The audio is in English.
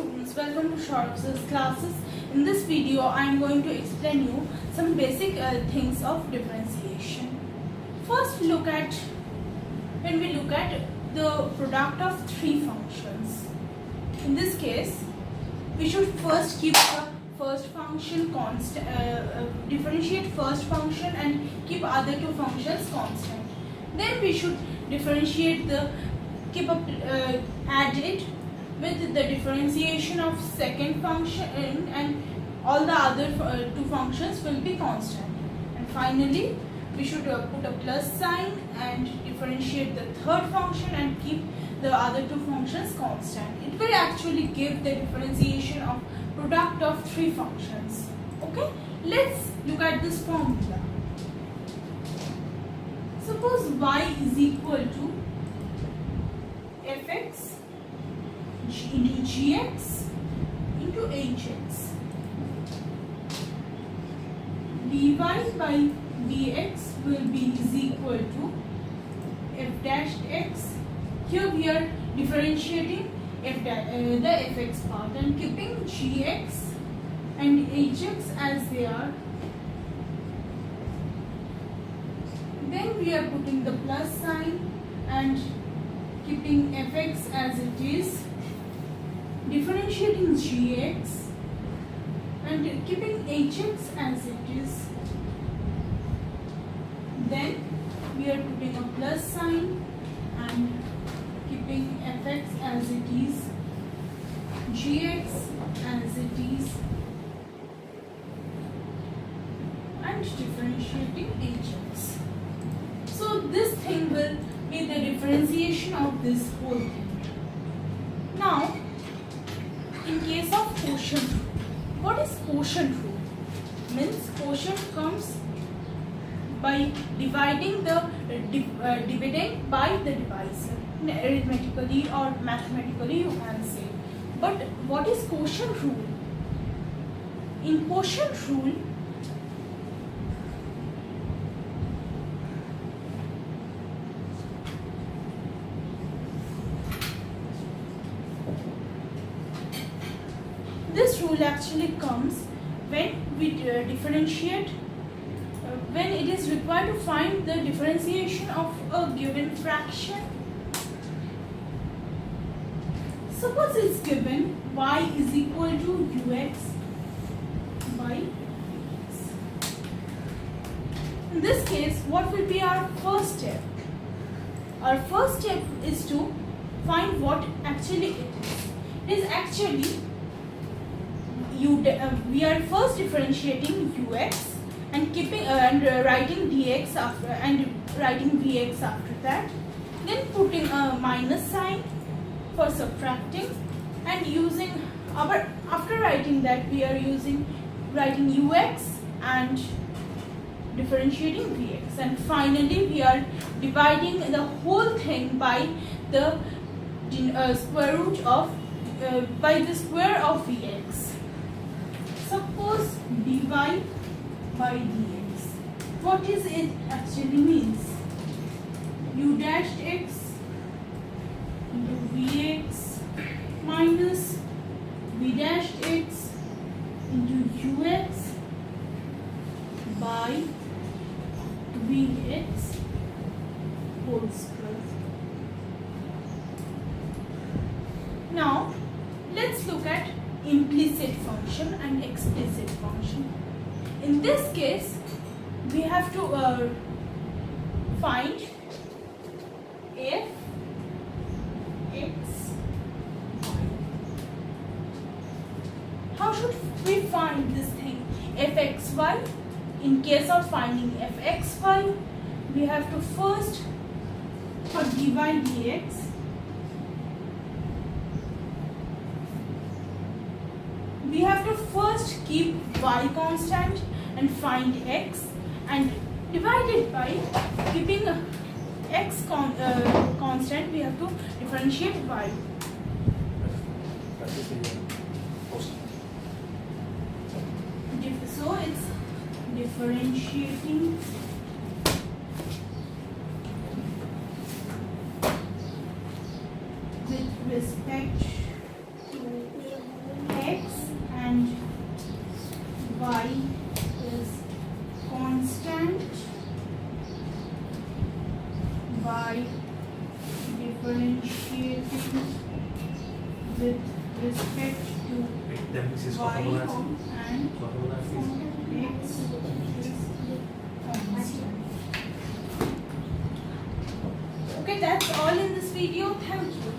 students, welcome to Short's classes. In this video I am going to explain you some basic things of differentiation. First, when we look at the product of three functions. In this case, we should first keep the first function constant, differentiate first function and keep other two functions constant. Then we should differentiate add it with the differentiation of second function, and all the other two functions will be constant. And finally, we should put a plus sign and differentiate the third function and keep the other two functions constant. It will actually give the differentiation of product of three functions. Okay, let's look at this formula. Suppose y is equal to fx into gx into hx. dy by dx will be is equal to f dash x. Here we are differentiating the fx part and keeping gx and hx as they are. Then we are putting the plus sign and keeping fx as it is, differentiating gx and keeping hx as it is. Then we are putting a plus sign and keeping fx as it is, gx as it is, and differentiating hx. So this thing will be the differentiation of this whole thing. Now, in case of quotient rule, what is quotient rule? Means quotient comes by dividing the dividend by the divisor, arithmetically or mathematically you can say. But what is quotient rule? In quotient rule, this rule actually comes when we differentiate, when it is required to find the differentiation of a given fraction. Suppose it's given y is equal to ux by x. In this case, what will be our first step? Our first step is to find what actually it is. It is actually we are first differentiating ux and keeping writing dx after, and writing dx after that. Then putting a minus sign for subtracting, and using after writing that we are writing ux and differentiating dx, and finally we are dividing the whole thing by the square root of by the square of vx. Suppose dy by dx. What is it actually means? U dashed x into vx minus v dashed x into ux by vx whole square. Now let's look at implicit function and explicit function. In this case, we have to find f x y. How should we find this thing f x y? In case of finding f x y, we have to first for dy dx, we have to first keep y constant and find x, and divide it by keeping x constant. We have to differentiate y. So it's differentiating with respect to by differentiating with respect to That means is y কথা বলা আছে and কথা বলা আছে x is constant. Okay, that's all in this video. Thank you.